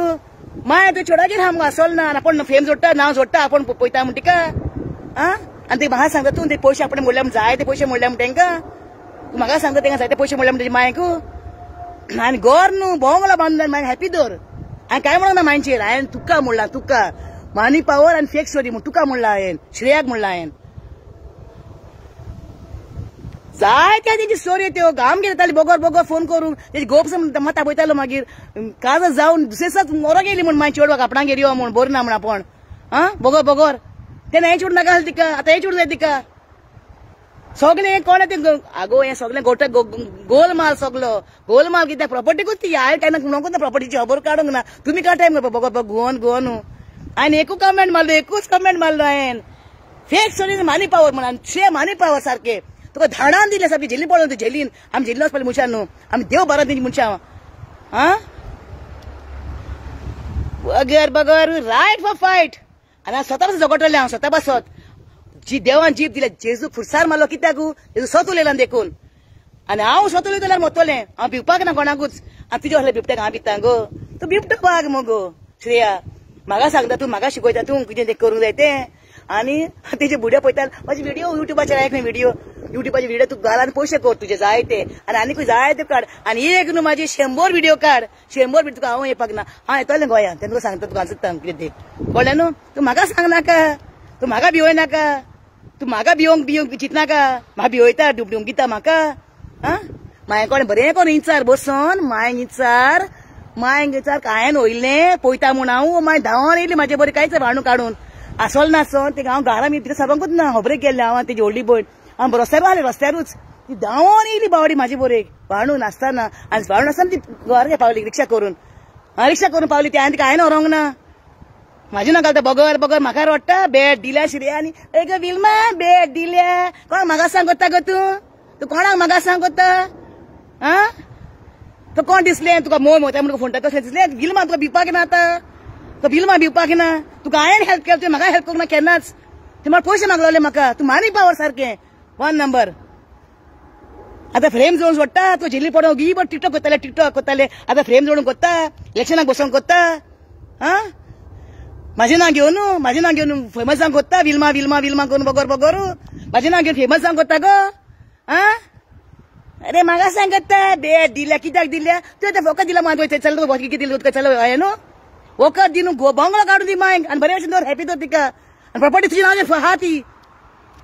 Speaker 1: माय तूं चेडवागेर हा मुगो आसोल ना आपण फेम जोडटा नांव जोडटा आपण पळयता म्हणटा का आनी ते म्हाका सांगता तूं ते पयशे आपण मोडल्या जाय ते पयशे मोडल्या म्हणटा तांकां तूं म्हाका सांगता तांकां जाय ते पयशे मोडल्या म्हणटा मायक आनी गोर न्हू भोंवला बांदून मागीर हॅपी दवर हांवें काय म्हणूंक ना मायचेर हांवें तुका म्हणला तुका मानी पावर आनी फेक स्टोरी म्हूण तुका म्हणला हांवें श्रेयाक म्हणला हांवें जाय त्या तेजी स्टोरी त्यो गाम गेले बोगोर बोगोर फोन करून तेजी गोप माता पळयतालो मागीर काज जावन दुसरे दिसाक मोरो गेली म्हण मागीर चेडवाक आपणाक गेली म्हण बरो ना म्हण आपण बोगोर बोगोर तेन्ना हें चूड नाका तिका आतां हें चूड जाय तिका सगळे कोण ते आगो हे सगळे गोटे गोलमाल सगलो गोलमाल कित्याक प्रॉपर्टीकूच ती हांवें केन्ना नको ना प्रॉपर्टीची खबर काडूंक ना तुमी काडटाय मगो बोगोर गोवन गोवन हांवें एकूच कमेंट मारलो हांवें फेक स्टोरी मानी पावर म्हणून शे मानी पावर सारखे तुका धाडान दिले सारखे झेली पडून तू झेलीन आमी झेल्लो पयलीं मनशां न्हू आमी देव बरो तेंची मनशां बगर बगर रायट फॉर फायट आनी हांव स्वता पासून झगडटलें हांव स्वता पासत जी देवान जीप दिल्या जेजू फुडसार मारलो कित्याक जेजू स्वत उलयला देखून आनी हांव स्वत उलयता जाल्यार मोतोलें हांव भिवपाक ना कोणाकूच हांव तुजे असले बिबट्याक हांव भिता गो तूं बिबटो पाग मगो श्रेया म्हाका सांगता तूं म्हाका शिकयता तूं कितें करूंक जाय तें आनी तेजे बुड्यो पळयता म्हाजे व्हिडिओ युट्यूबाचेर आयक व्हिडिओ युट्यूबाचे व्हिडिओ तूं घाल आनी पयशे कर तुजे जाय ते आनी आनीकूय जाय ते काड आनी एक न्हू म्हाजे 100 व्हिडिओ काड 100 व्हिडिओ तुका हांव येवपाक ना हांव येतलें गोंयांत तेन्ना तुका सांगता तुका सांगता कितें तें कळ्ळें न्हू तूं म्हाका सांग नाका तूं म्हाका भिवय नाका तूं म्हाका भिवंक चिंतनाका म्हाका भिवयता डुबडूंक दिता म्हाका माय कोणें बरें करून इंचार बसून मायक इंचार कांयन वयलें पळयता म्हूण हांव मागीर धांवन येयली म्हाजे बरें कांयच भाणू काडून आसोल नासोन ते हांव घरा तिका सांगूंकूच ना खबरेक गेल्लें हांव तेजी व्हडली भयण हांव रस्त्यार आलें रस्त्यारूच ती धांवन येयली बावडी म्हाजे बरेक भाणून आसतना आनी भाणून आसतना ती घरा पावली रिक्षा करून पावली ती हांवें तिका हांवें व्हरोंक ना म्हाजे नाका घालता बगर बगर म्हाका रडटा बेट दिल्या श्रेया आनी गो विल्मा बेट दिल्या कोणाक म्हाका सांग कोत्ता गो तूं कोणाक म्हाका सांग कोत्ता तो कोण दिसलें तुका मोय मोता म्हणून फोन तसलें दिसलें विल्मा तुका भिवपाक ना आतां तो विल्मा भिवपाक ना तुका हांवें हेल्प केलें तुवें म्हाका हेल्प करूंक ना केन्नाच ते म्हाका पयशे मागलोले म्हाका तूं मानी पावर सारकें 1 नंबर आतां फ्रेम जोडून सोडटा तूं झेली पडो गी बट टिकटॉक कोत्ताले आतां फ्रेम जोडून कोत्ता इलेक्शनाक बसोन कोत्ता म्हाजें नांव घेवन फेमस जावंक कोत्ता विल्मा करून बगर बगर म्हाजें नांव घेवन फेमस जावंक कोत्ता गो अरे म्हाका सांग कोत्ता बेट दिल्या कित्याक दिल्या तुवें तें फकत दिला मागीर थंय चल तुका कितें दिलें तुका चल हें न्हू वखद दी न्हू बंगलो काडून दी मांयक आनी बरें भशेन दवर हॅपी दवर तिका आनी प्रॉपर्टी तुजी नांव आहा ती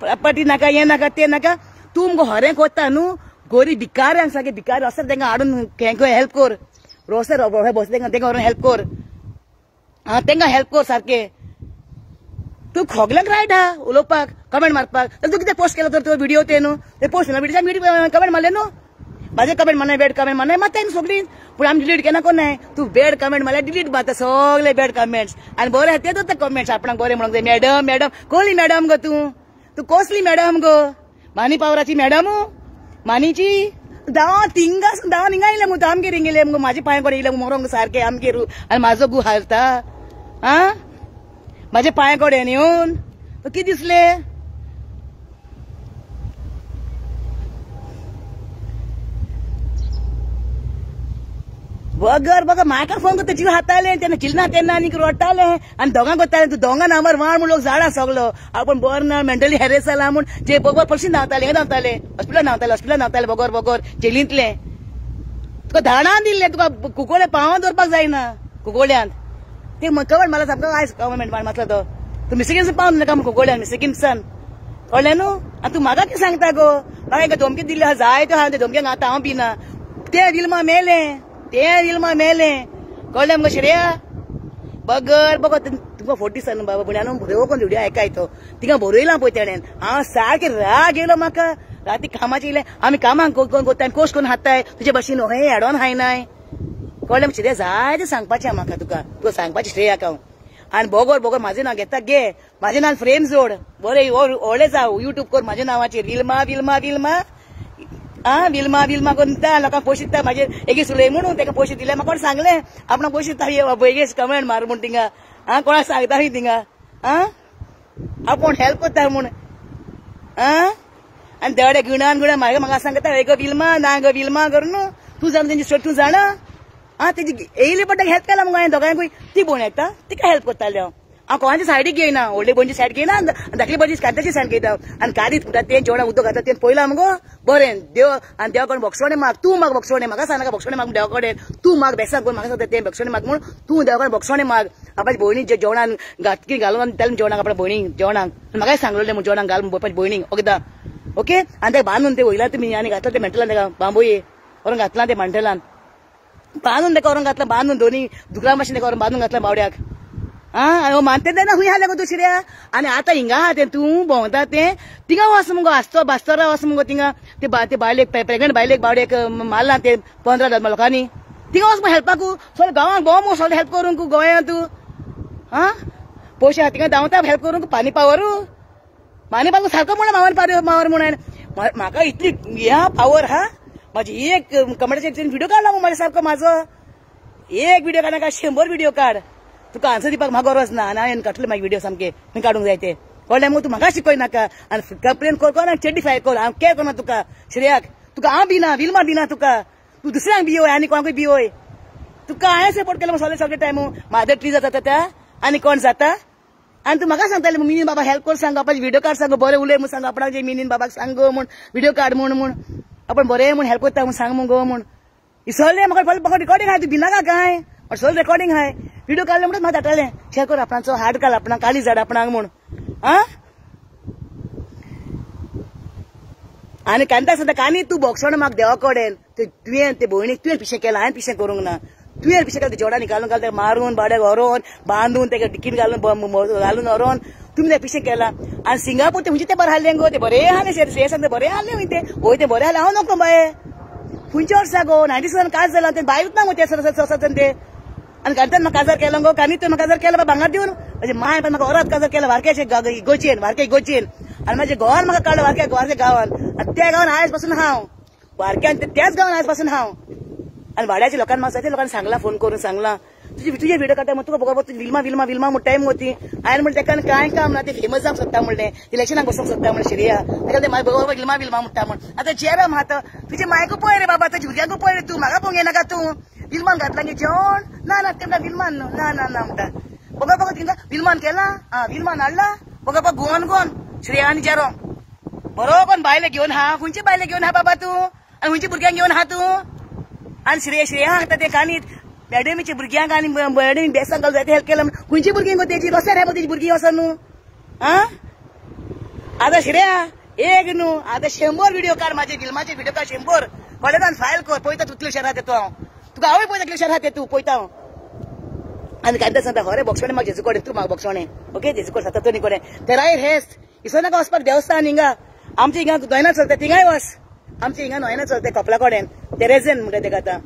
Speaker 1: प्रॉपर्टी नाका हें नाका तें नाका तूं मुगो हरें कोत्ता न्हू गोरी भिकाऱ्यांक सारकें भिकारी आसता तांकां हाडून खंय हेल्प कर रोस्तेर बस तांकां व्हरून हेल्प कर तांकां हेल्प कर सारकें तूं खोगल्याक रायट आहा उलोवपाक कमेंट मारपाक तूं कितें पोस्ट केलो तर व्हिडिओ ते न्हू ते पोस्ट व्हिडिओ कमेंट मारले न्हू म्हाजे कमेंट मारनाय बेड कमेंट मारनाय मारताय न्हू सगळीं पूण आमी डिलीट केन्ना कोन्नाय तूं बेड कमेंट मारल्यार डिलीट मारता सगळे बेड कमेंट्स आनी बरें तेच ते कमेंट्स आपणाक बरें म्हणूंक जाय मॅडम कोहली मॅडम गो तूं कसली मॅडम गो मानी पावराची मॅडम मानीची दांव हिंगा येयले मुगो आमगेर हिंगेले मुगो म्हाजे पांय कडेन येयले मरोंक सारकें आमगेर आनी म्हाजो गू हालता म्हाजे पांय कडेन येवन कितें दिसलें बगर बगर म्हाका फोन करता जीव हातालें तेन्ना चिलना तेन्ना आनीक रडटालें आनी दोगांक कोत्तालें तूं दोगां नंबर 1 म्हूण लोक झाडां सगलो आपूण बरो ना मेंटली हेरेस जाला म्हूण जे बगर पयलीं धांवताले हॉस्पिटलान धांवताले बगर जेलींतले तुका धाडान दिल्ले तुका कुंकोळे पावोन दवरपाक जायना कुंकोळ्यांत ते कवड मला सामको आयज गव्हर्मेंट मातलो तो तूं मिस्टेकीन पावून नाका कुंकोळ्यान मिस्टेकीनसान कळ्ळें न्हू आनी तूं म्हाका कितें सांगता गो म्हाका एका धमकी दिल्ली आहा जाय त्यो आहा ते धमक्यांक आतां हांव भिना ते विल्मा मेलें कळ्ळें मुगो श्रेया बगर तुका 40 सन बाबा पुण्यान बरो कोण व्हिडिओ आयकाय तो तिका बरयला पळय तेणेन हांव सारकें राग येयलो म्हाका राती कामाचे येयले आमी कामाक कोण कोत्ताय कोश करून हाडटाय तुजे भाशेन हें हाडोन हायनाय कळ्ळें श्रेया जाय तें सांगपाचें म्हाका तुका सांगपाचें श्रेयाक हांव आनी बगर म्हाजें नांव घेता गे म्हाजें नांव फ्रेम जोड बरें व्हडलें जावं युट्यूब कर म्हाज्या नांवाचेर विल्मा करून दिता लोकांक पयशे दिता म्हाजे एकी सुलय म्हणून ताका पयशे दिले म्हाका कोण सांगलें आपणाक पयशे दिता बेगीच कमेंट मार म्हूण थिंगा कोणाक सांगता थिंगा आपूण हेल्प करता म्हूण आनी देडे गुणान म्हाका सांगता गो विल्मा ना गो विल्मा करून तूं जाण तेंची स्टोरी तूं जाणा तेजी येयली पडटा हेल्प केला मुगो हांवें दोगांयकूय ती भोंवण येता तिका हेल्प करतालें हांव कोणाची सायडीक घेयना व्हडले भयणीची सायड घेयना धाकली भयणीची कांताची सायड घेता आनी कादीत फुटा तें जेवणाक उदक घालता तें पयलां मुगो बरें देव आनी देवा कडेन भक्षणे माग तूं माग भक्षणे म्हाका सांगनाका भक्षणे माग देवा कडेन तूं माग बेसाक करून म्हाका सांगता तें भक्षणे माग म्हूण तूं देवा कडेन भक्षणे माग आपल्या भयणी जे जेवणान घातकी घालून दितालें जेवणाक आपल्या भयणीक जेवणाक म्हाकाय सांगलेलें म्हूण जेवणाक घाल पळोवपाची भयणीक ओकेदा ओके आणि ते बांधून ते वयला तुम्ही आणि घातला ते मेंटलान तेका बांबोये व्हरून घातला ते मांटेलान बांधून तेका व्हरून घातला बांधून दोन्ही दुकरा मातशें तेका व्हरून बांधून घातला बावड्याक हा मानते ना हुंय हाले गो तू शिर्या आणि आता हिंगा हा ते तू भोंवता ते तिंगा वस मुगो आसतो बास्तरा वस मुगो तिंगा ते बायलेक प्रेग्नेंट बायलेक बावड्याक मारला ते 15 लोकांनी तिंगा वस हेल्पाकू सगळे गांवांत भोंव मुगो सगळे हेल्प करूंक गोंयांत तू हा पयशे तिंगा धांवता हेल्प करूंक पाणी पावरू माने बाबू सारखं म्हणा मावर म्हणून म्हाका इतली ह्या पावर हा माझी एक कमेंटाचेर व्हिडिओ काढला मग माझ्या सारखं माझं एक व्हिडिओ काढ नाका 100 व्हिडिओ काढ तुका आन्सर दिवपाक म्हाका गरज ना आनी हांवें काडटले म्हाजे व्हिडिओ सामके मी काडूंक जाय ते कळ्ळें मग तू म्हाका शिकय नाका आनी कंप्लेन कर आनी चेड्डी फायल कर हांव केअर करना तुका श्रेयाक तुका हांव भिना विल्मा भिना तुका तू दुसऱ्यांक भियोय आनी कोणाकूय भियोय तुका हांवें सपोर्ट केलो सगळे टायम म्हाजो ट्री जाता त्या आनी कोण जाता आणि तू म्हाका सांगताले मिनीन बाबा हेल्प कर सांग बापाचे व्हिडिओ काड सांग बरें उलय म्हूण सांग आपणाक जे मिनीन बाबाक सांग गो म्हूण व्हिडिओ काड म्हूण आपण बरें म्हूण हेल्प करता म्हूण सांग म्हूण गो म्हूण इसरलें म्हाका रिकॉर्डिंग आहाय तू भिनाका काय सगळं रेकॉर्डिंग आहाय व्हिडिओ काडले म्हणून म्हाका धाडटालें शेअर कर आपणाचो हार्ट घाल आपणाक काळी झाड आपणाक म्हूण आ आनी कांता सांगता कानी तू बोक्षण म्हाका देवा कडेन तुवें ते भयणीक तुवें पिशें केलां हांवें पिशें करूंक ना तुवें पिशें केलां जोडांनी घालून ते मारून बाड्याक व्हरोन बांदून तेका डिकीन घालून व्हरोन तुमी ते पिशें केलां आनी सिंगापूर ते म्हणजे ते बरें हाडलें गो ते बरें हाडलें श्रेय सांगता बरें हाडलें वय ते बरें हाडलें हांव नको बाये खंयच्या वर्सा गो 97 काज जालां ते बायरूच ना गो ते ससन ते आनी कांतान म्हाका काजार केलो गो कानी तुवें म्हाका काजार केलो भांगर दिवन म्हणजे माय पण म्हाका वरात काजार केलो वारक्याचे इगोचेन वारक्या इगोचेन आनी म्हाजे घोवान म्हाका काडलो वारक्या गांवान आनी त्या गांवान आयज पासून हांव वारक्यान त्याच गांवान आयज पासून हांव आनी भाड्याच्या लोकांक म्हाका ते लोकांनी सांगला फोन करून सांगला तुझे व्हिडिओ काडटा तुका बरोबर विल्मा म्हूण टायम वती हांवें म्हणलें तेका कांय काम ना ते फेमस जावंक सोदता म्हणलें इलेक्शनाक बसूंक सोदता म्हणलें श्रेया तेका ते बरोबर विल्मा म्हणटा म्हण आतां चेरम आतां तुजे मायकू पळय रे बाबा तुज्या भुरग्यांकू पळय रे तू म्हाका पळोवंक येनाका तू विल्मान घातला गे जेवण ना तेमकां विल्मान ना म्हणटा बरोबर तिंका विल्मान केला विल्मान हाडला बरोबर गोवन श्रेया आनी जेरो बरोबर बायले घेवन हा खंयची बायले घेवन हा बाबा तू आनी खंयची भुरग्यांक घेवन हा तू आनी श्रेया सांगता ते कानीत मॅडमीच्या भुरग्यांक आनी मॅडमी बेसांक घालून जाय हेल्प केला खंयची भुरगीं गो तेजी रस्त्यार हे तेजी भुरगीं वचोन न्हू आतां श्रेया एक न्हू आतां 100 व्हिडिओ काड म्हाजे फिल्माचे व्हिडिओ काड 100 कॉलेजान फायल कर पळयता तू कितल्यो शहरात येतो हांव तुका हांवूय पळयता कितल्यो शहरात येता तू पळयता हांव आनी कांता सांगता हरे बोक्षणे म्हाका जेजू कडेन तू म्हाका बोक्षणे ओके जेजू कडेन सातत्तनी कडेन ते रायर हेस्त इसोनाका वचपाक देवस्थान हिंगा आमच्या हिंगा न्हंयना चलता थिंगाय वच आमच्या हिंगा न्हंयना चलता कपला कडेन तेरेझन म्हणटा तेका आतां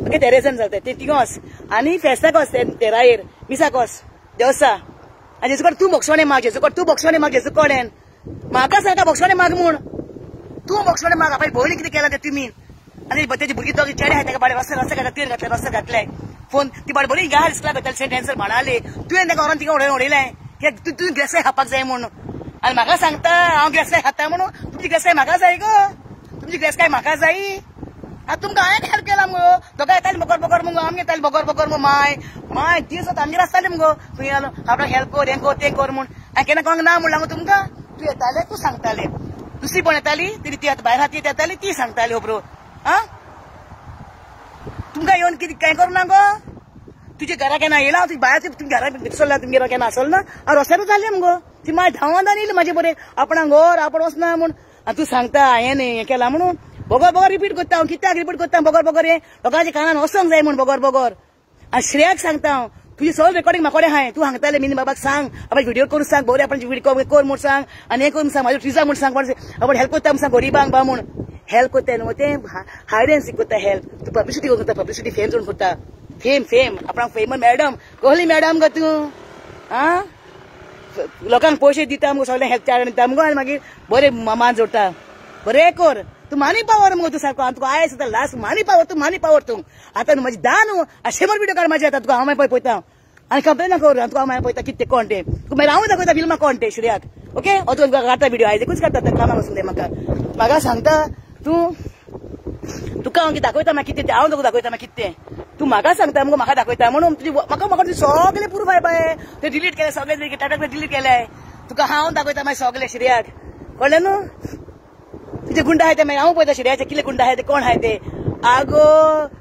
Speaker 1: ओके तेरेझन चलता ते थिंगा वच आनी फेस्ताक वच ते रायर मिसाक वच देवस्था आनी जेजू कडेन तू बोक्षणे माग जेजू कडेन तू बोक्षणे माग जेजू कडेन म्हाका सांगता बोक्षणे माग म्हूण तू बोक्षणे माग आपली भयणी कितें केला ते तुमी आनी तेजी भुरगीं दोगी चेडे आहाय तेका बाडे रस्ते घातले तुवें घातले रस्ते घातले फोन ती बाड बरी हिंगा दिसला बेताल सेंट एन्सर म्हणाले तुवें तेका व्हरोन थिंगा उडयलें कित्याक तुवें ग्रेसाय खावपाक जाय म्हूण आनी म्हाका सांगता हांव ग्रेसाय खाता म्हणून तुमची ग्रेसाय म्हाका जाय गो तुमची ग्रेसाय म्हाका जाय तुमकां हांवें हेल्प केला मुगो दोगां येतालीं बगर मुगो आमी येतालीं बगर मुगो माय दीस आमगेर आसतालीं मुगो खंय आपणाक हेल्प कर हें कर तें कर म्हूण हांवें केन्ना कोणाक ना म्हणलां मुगो तुमकां तूं येतालें तूं सांगतालें दुसरी कोण येताली ती आतां भायर हाती येताली ती सांगताली खबरो तुमकां येवन कितें कांय करूं ना गो तुजे घरा केन्ना येयला तुजी भायर तुमच्या घरा भितर तुमगे केन्ना आसलो ना हांव रस्त्यारूच जालें मुगो ती माय धांवान येयली म्हाजे बरें आपणाक घर आपण वचना म्हूण आनी तूं सांगता हांवें हें केलां म्हणून बगर रिपीट करता हांव कित्याक रिपीट करता बगर हें लोकांच्या कानान वचोंक जाय म्हूण बगर आनी श्रेयाक सांगता हांव तुजी सगळें रेकॉर्डिंग म्हाका कडेन आहाय तूं सांगतालें मिनी बाबाक सांग आपण व्हिडिओ करून सांग बरें आपण व्हिडिओ कर म्हूण सांग आनी हें करून सांग म्हाज्या ट्रिजा म्हूण सांग आपण हेल्प करता म्हूण सांग गरिबांक बा म्हूण हेल्प करता न्हू तें हायड एंड सीक करता हेल्प तूं पब्लिसिटी करता पब्लिसिटी फेम जोडून करता फेम आपणाक फेमस मॅडम कहली मॅडम गो तूं लोकांक पयशे दिता मुगो सगळें हेल्प चार्ज दिता मुगो आनी मागीर बरें मान जोडटा बरें कर तूं मानी पावर मुगो तूं सारको तुका आयज सुद्दां लास्ट मानी पावर तूं आतां म्हाजी धा न्हू 100 व्हिडिओ काड म्हाजे आतां तुका हांव मागीर पळयता आनी कंप्लेन कर तुका हांव मागीर पळयता कितें कोण तें तुका मागीर हांव दाखयता फिल्माक कोण तें श्रेयाक ओके तुका काडटा व्हिडिओ आयज एकूच काडटा कामाक वचून दे म्हाका सांगता तूं तुका हांव कितें दाखयता मागीर कितें तें हांव तुका दाखयता मागीर कितें तें तूं म्हाका सांगता मुगो म्हाका दाखयता म्हणून म्हाका तुजें सगळें प्रूफ आहाय बाये ते डिलीट केले सगळे टाटा डिलीट केले तुका हांव दाखयता मागीर सगळे श्रेयाक कळ्ळें न्हू तुजे गुंड आहाय ते मागीर हांव पळयता श्रेयाचे कितले गुंड आहाय ते कोण आहाय ते आगो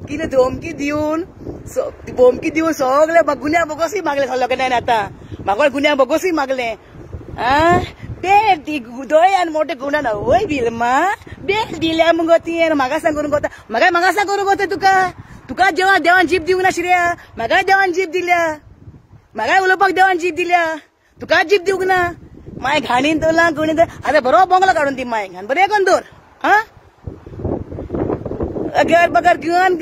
Speaker 1: कितें धमकी दिवन सगळे गुन्या बोगसूय मागले सगळे कडेन आतां म्हाका गुन्या बोगसूय मागले बेल ती दोळे आणि मोठे गुणान वय बिलमा बेल दिल्या मग ती म्हाका सांग करून गोता म्हाका सांग करून गोता तुका जेव्हा देवान जीप दिवंक ना श्रेया म्हाका देवान जीप दिल्या म्हाका उलोवपाक देवान जीप दिल्या तुका जीप दिवंक ना माय घाणीन दवरला गुणीन आता बरो बोंगलो काडून दी माय घाण बरें करून दवर हा अगर बगर घेवन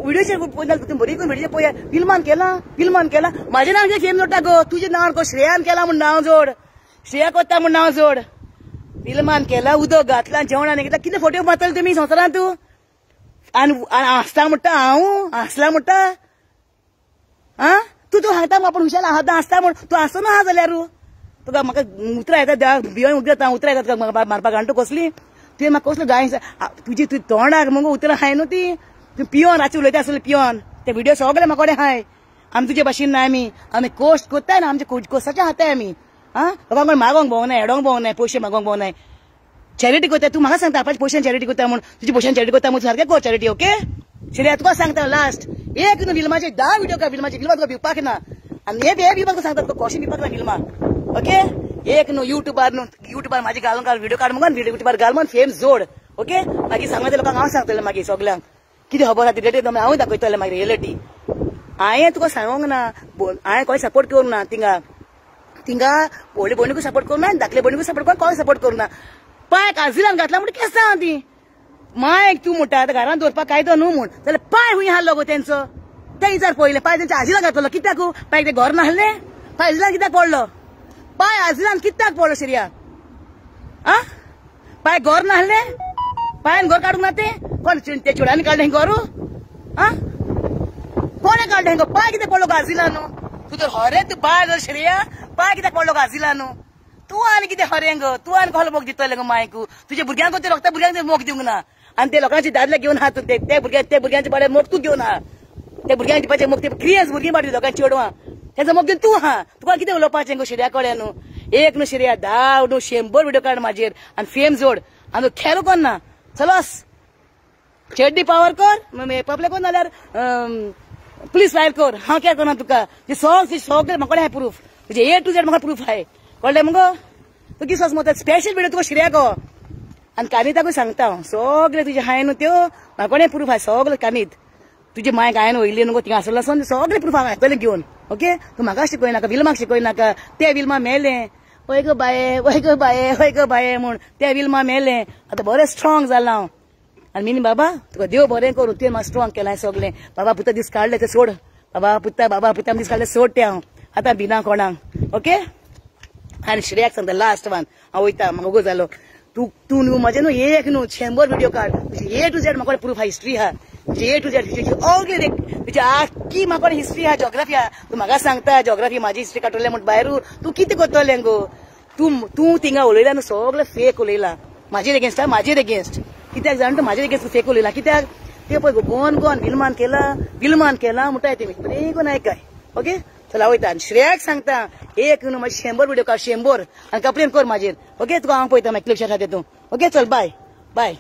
Speaker 1: व्हिडिओचेर तुम्ही बरी करून व्हिडिओचेर पळया फिल्मान केला माझे नाव फेम जोडटा गो तुझे नाव को श्रेयान केला म्हण नाव जोड श्रेया कोत्ता म्हण नाव जोड फिल्मान केला उदक घातला जेवणान घेतला कितले फोटो मारतले तुमी संवसारान तू आणि हसता म्हणटा हांव हसला म्हणटा हा तू हांगता आपण हुशार आहात हसता म्हण तू हसो ना जाल्यार तुका म्हाका उतरां येता भियोन उगता उतरां येतात मारपाक घांटो कसली तुवें म्हाका कसलो गाय तुजी तोंडाक मग उतरां हाय न्हू ती तू पियोन रातची उलयता आसले पियोन ते व्हिडिओ सगळे म्हाका कडेन हाय आमी तुजे भाशेन ना आमी कोस्ट कोत्ताय ना आमचे कोस्टाचे हाताय आमी हा लोकांक मागोंक भोंवनाय हेडोंक भोंवनाय पयशे मागोंक भोंवनाय चॅरिटी कोत्ता तू म्हाका सांगता आपाच्या पयशान चॅरिटी कोत्ता म्हण तुजी पयशान चॅरिटी कोत्ता म्हण सारकें को चॅरिटी ओके श्रेया तुका सांगता लास्ट एक न्हू फिल्माचे 10 व्हिडिओ का फिल्माचे तुका भिवपाक ना आनी हे फिल्माक सांगता तुका कॉशन भिवपाक ना फिल्मा ओके एक न्हू युट्यूबार माझे घालून व्हिडिओ काड मगन युट्यूबार घाल म्हण फेम जोड ओके मागीर सांगता ते लोकांक हांव सांगतलें मागीर सगळ्यांक कितें खबर आहा ती रिलेटेड हांव दाखयतलें मागीर रियलिटी हांवें तुका सांगूंक ना हांवें कोण सपोर्ट करूं ना तिंगा व्हडले भयणीकूय सपोर्ट करूं ना धाकले भयणीकूय सपोर्ट करूं कोण सपोर्ट करूं ना पांय काजिलान घातला म्हणटा केस आहा ती मायक तू म्हणटा आतां घरांत दवरपाक कायदो न्हू म्हण जाल्यार पांय हुंय हाडलो गो तेंचो ते विचार पळयलें पांय तेंच्या आजिलान घातलो कित्याक पांय ते घर नासलें पांय आजिलान कित्याक पडलो पांय आजिलान कित्याक पडलो श्रेया आ पांय घर नासलें पांयान घर काडूंक ना ते कोण ते चेड्यांनी काडलें हें घर आ कोणे काडलें हें पांय कित्याक पडलो गाजिलान तू तर हरे तू बाय श्रेया पांय कित्याक पडलो गाजिलान तू आनी कितें हरें गो तू आनी कसलो मोग दितले गो मायकू तुझे भुरग्यांक ते रोखता भुरग्यांक मोग दिवंक ना आनी ते लोकांचे दादले घेवन आहा तू ते भुरग्यांचे पाडे मोग तू घेवन आहा ते भुरग्यांक दिवपाचे मोग ते क्रियन्स भुरगीं पाडली लोकांची चेडवां तेजो मोग घेवन तू आहा तुका कितें उलोवपाचें गो श्रेया कडेन एक न्हू श्रेया 10 न्हू 100 व्हिडिओ काड म्हाजेर आनी फेम जोड आनी खेरो कोण ना चलोस चेड्डी पावर कर पब्लीक कोण जाल्यार पुलीस फायर कर हांव केअर करना तुका सगळे म्हाका हाय प्रूफ तुजे A to Z म्हाका प्रूफ हाय कळ्ळें मगो तू किस वचमो स्पेशल व्हिडिओ तुका श्रेया गो आनी कानिताकूय सांगता सगळे तुजे हाय न्हू त्यो म्हाका प्रूफ हाय सगळे कानीत तुजे माय गायन वयली न्हू थिंगा आसलो सगळे प्रूफ हांव येतलें घेवन ओके तू म्हाका शिकयनाका विल्माक शिकयनाका ते विल्मा मेलें वय गो बाये म्हूण ते विल्मा मेलें आतां बरें स्ट्रॉंग जालां हांव आनी मिनी बाबा तुका देव बरें करूं तुवें म्हाका स्ट्रॉंग केलां सगळें बाबा पुता दीस काडले ते सोड बाबा पुता दीस काडले सोड ते हांव आतां भिना कोणाक ओके आनी श्रेयाक सांगता लास्ट वन हांव वयता म्हाका गो जालो तू न्हू म्हजें न्हू एक न्हू 100 व्हिडिओ काड तुजी A to Z म्हाका प्रूफ आहा हिस्ट्री आहा तुजी A to Z ओके तुजी आख्खी म्हाका हिस्ट्री आहा जॉग्राफी आहा तू म्हाका सांगता जॉग्राफी म्हाजी हिस्ट्री काडटलें म्हण भायर तू कितें करतलें गो तू थिंगा उलयला न्हू सगळें फेक उलयलां म्हाजेर एगेन्स्ट कित्याक जाण तूं म्हाजेर एगेन्स्ट फेक उलयलां कित्याक ते पळय गोवन विल्मान केला म्हणटाय तेमी बरें कोण आयकाय ओके चला वयता आनी श्रेयाक सांगता एक न्हू म्हाजे 100 व्हिडिओ काड 100 आनी कंप्लेन कर म्हाजेर ओके तुका हांव पळयता मागीर क्लिप शेटा तेतून ओके चल बाय